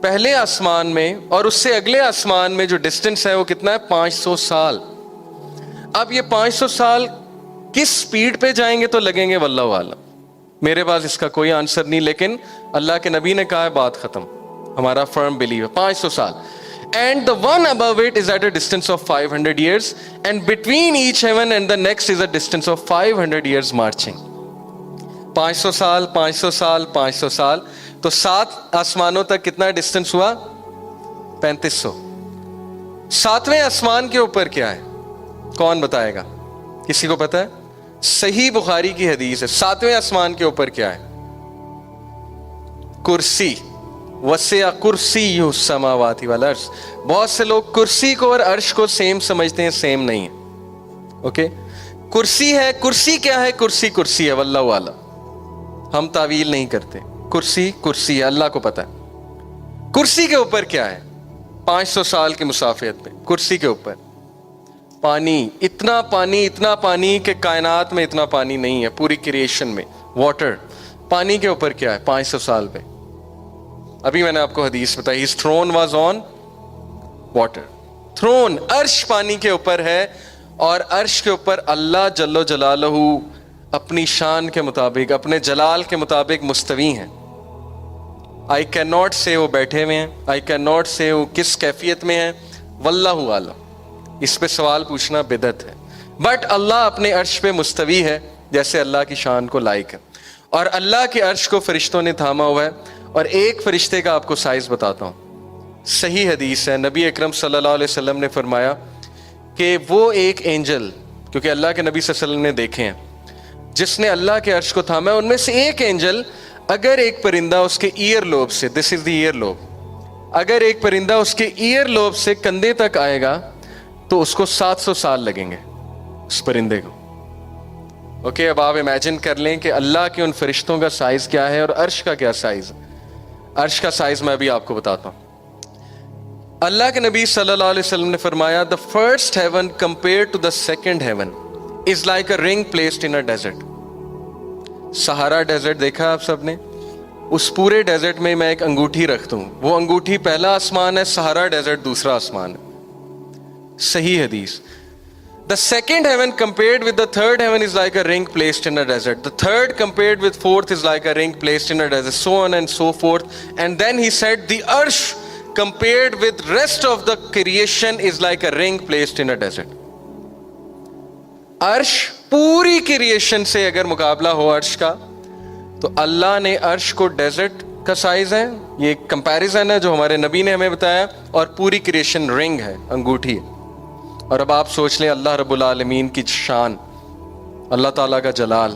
پہلے آسمان میں اور اس سے اگلے آسمان میں جو ڈسٹینس ہے وہ کتنا ہے؟ 500 سال. اب یہ 500 سال کس سپیڈ پہ جائیں گے تو لگیں گے واللہ عالم. میرے پاس اس کا کوئی آنسر نہیں، لیکن اللہ کے نبی نے کہا ہے بات ختم. ہمارا فرم بلیو ہے 500 سال. And the one above it is at a distance of 500 years, and between each heaven and the next is a distance of 500 years marching. 500 سال 500 سال 500 سال تو 7 آسمانوں تک کتنا ڈسٹینس ہوا؟ 3500. 7ویں آسمان کے اوپر کیا ہے؟ کون بتائے گا؟ کسی کو پتا ہے؟ صحیح بخاری کی حدیث ہے. 7ویں آسمان کے اوپر کیا ہے؟ کرسی. وسع کرسی السماوات والارض. بہت سے لوگ کرسی کو اور عرش کو سیم سمجھتے ہیں، سیم نہیں ہے. اوکے، کرسی ہے. کرسی کیا ہے؟ کرسی کرسی ہے، واللہ اعلم. ہم تعویل نہیں کرتے. کرسی کرسی ہے، اللہ کو پتہ ہے. کرسی کے اوپر کیا ہے؟ 500 سال کی مسافت میں کرسی کے اوپر پانی. اتنا پانی اتنا پانی کہ کائنات میں اتنا پانی نہیں ہے پوری کریشن میں. واٹر. پانی کے اوپر کیا ہے 500 سال پہ؟ ابھی میں نے آپ کو حدیث بتائی. his throne was on water. throne عرش پانی کے اوپر ہے، اور عرش کے اوپر اللہ جل جلالہ اپنی شان کے مطابق، اپنے جلال کے مطابق مستوی ہیں. I cannot say وہ بیٹھے ہوئے ہیں، I cannot say وہ کس کیفیت میں ہیں، واللہ عالم. اس پہ سوال پوچھنا بدعت ہے. بٹ اللہ اپنے عرش پہ مستوی ہے جیسے اللہ کی شان کو لائق ہے. اور اللہ کے عرش کو فرشتوں نے تھاما ہوا ہے. اور ایک فرشتے کا آپ کو سائز بتاتا ہوں. صحیح حدیث ہے، نبی اکرم صلی اللہ علیہ وسلم نے فرمایا کہ وہ ایک اینجل، کیونکہ اللہ کے نبی صلی اللہ علیہ وسلم نے دیکھے ہیں، جس نے اللہ کے عرش کو تھاما ہے، ان میں سے ایک اینجل اگر ایک پرندہ اس کے ایئر لوب سے، دس از دی ایئر لوب، اگر ایک پرندہ اس کے ایئر لوب سے کندھے تک آئے گا تو اس کو 700 سال لگیں گے اس پرندے کو. اوکے، اب آپ امیجن کر لیں کہ اللہ کے ان فرشتوں کا سائز کیا ہے اور عرش کا کیا سائز ہے. عرش کا سائز میں ابھی آپ کو بتاتا ہوں. اللہ کے نبی صلی اللہ علیہ وسلم نے فرمایا the first heaven compared to the second heaven is like a ring placed in a desert. سہارا ڈیزرٹ دیکھا آپ سب نے؟ اس پورے ڈیزرٹ میں ایک انگوٹھی رکھتا ہوں، وہ انگوٹھی پہلا آسمان ہے، سہارا ڈیزرٹ دوسرا آسمان ہے. صحیح حدیث. The second heaven compared with the third heaven is like a ring placed in a desert. The third compared with fourth is like a ring placed in a desert, so on and so forth. And then he said, the arsh compared with rest of the creation is like a ring placed in a desert. عرش پوری creation سے اگر مقابلہ ہو عرش کا، تو اللہ نے عرش کو ڈیزرٹ کا سائز ہے، یہ کمپیریزن ہے جو ہمارے نبی نے ہمیں بتایا، اور پوری کریشن رنگ ہے، انگوٹھی ہے. اور اب آپ سوچ لیں اللہ رب العالمین کی شان، اللہ تعالیٰ کا جلال.